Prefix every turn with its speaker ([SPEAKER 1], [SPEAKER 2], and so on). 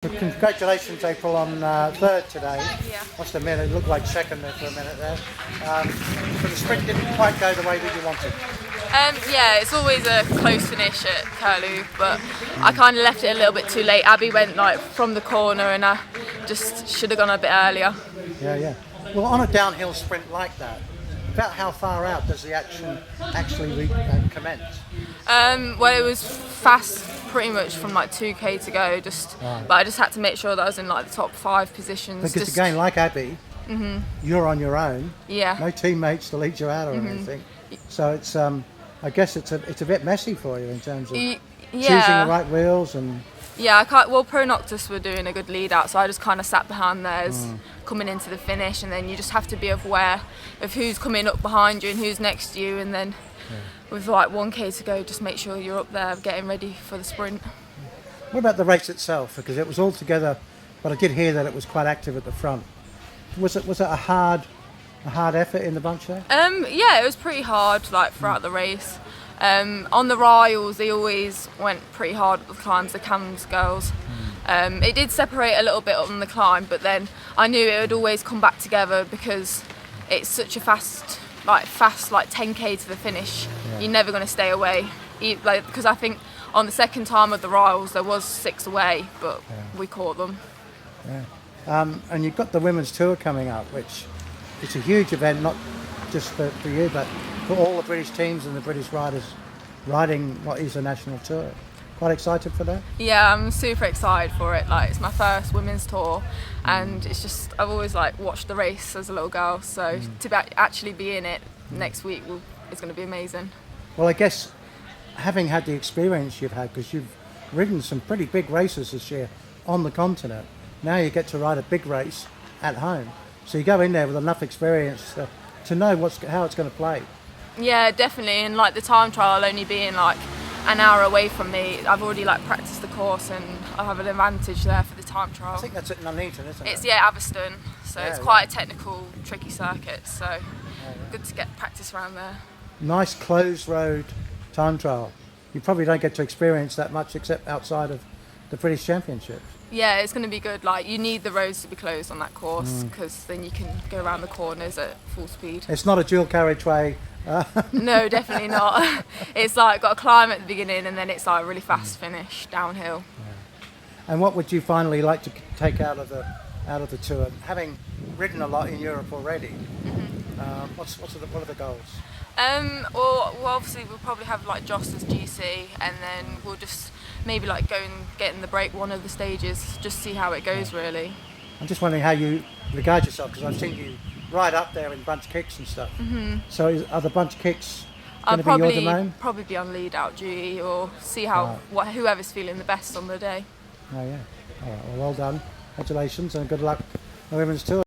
[SPEAKER 1] But congratulations, April, on third today.
[SPEAKER 2] Yeah.
[SPEAKER 1] Must admit, it looked like second there for a minute there. But the sprint didn't quite go the way that you wanted.
[SPEAKER 2] Yeah, it's always a close finish at Curlew, but I kind of left it a little bit too late. Abby went like from the corner, and I just should have gone a bit earlier.
[SPEAKER 1] Yeah. Well, on a downhill sprint like that, about how far out does the action actually commence?
[SPEAKER 2] Well, it was fast pretty much from like 2k to go, but I just had to make sure that I was in like the top 5 positions.
[SPEAKER 1] Because again, like Abby, you're on your own.
[SPEAKER 2] Yeah.
[SPEAKER 1] No teammates to lead you out or anything. So it's I guess it's a bit messy for you in terms of choosing the right wheels and.
[SPEAKER 2] Yeah, I can't. Well, Pro Noctis were doing a good lead out, so I just kind of sat behind theirs coming into the finish, and then you just have to be aware of who's coming up behind you and who's next to you, and then with like 1k to go, just make sure you're up there getting ready for the sprint.
[SPEAKER 1] What about the race itself? Because it was all together, but I did hear that it was quite active at the front. Was it a hard effort in the bunch there?
[SPEAKER 2] Yeah, it was pretty hard like throughout the race. On the Riles, they always went pretty hard at the climbs, the Cams girls. It did separate a little bit on the climb, but then I knew it would always come back together because it's such a fast like 10k to the finish. You're never going to stay away. Because I think on the second time of the Riles there was 6 away, but we caught them.
[SPEAKER 1] Yeah. And you've got the women's tour coming up, which it's a huge event, not just for you, but for all the British teams and the British riders riding what is a national tour. Quite excited for that?
[SPEAKER 2] Yeah, I'm super excited for it. Like, it's my first women's tour, and it's just I've always like watched the race as a little girl, so to actually be in it next week is going to be amazing.
[SPEAKER 1] Well, I guess having had the experience you've had, because you've ridden some pretty big races this year on the continent, now you get to ride a big race at home. So you go in there with enough experience to know how it's going to play.
[SPEAKER 2] Yeah, definitely. And like the time trial only being like an hour away from me, I've already like practiced the course, and I have an advantage there for the time trial.
[SPEAKER 1] I think that's at Nuneaton, isn't it?
[SPEAKER 2] It's Aviston, so it's quite a technical, tricky circuit. So good to get practice around there.
[SPEAKER 1] Nice closed road time trial. You probably don't get to experience that much except outside of the British Championships.
[SPEAKER 2] Yeah, it's going to be good. Like, you need the roads to be closed on that course because then you can go around the corners at full speed.
[SPEAKER 1] It's not a dual carriageway.
[SPEAKER 2] No, definitely not. It's like got a climb at the beginning and then it's like a really fast finish downhill.
[SPEAKER 1] Yeah. And what would you finally like to take out of the tour? Having ridden a lot in Europe already, what are the goals?
[SPEAKER 2] Well, obviously we'll probably have like Joss as GC, and then we'll just maybe like go and get in the break one of the stages, just see how it goes really.
[SPEAKER 1] I'm just wondering how you regard yourself, because I've seen you right up there in bunch kicks and stuff. So are the bunch kicks going to be your domain?
[SPEAKER 2] Probably be on lead out duty, or see how whoever's feeling the best on the day.
[SPEAKER 1] Oh yeah. All right. Well done. Congratulations and good luck on the women's tour.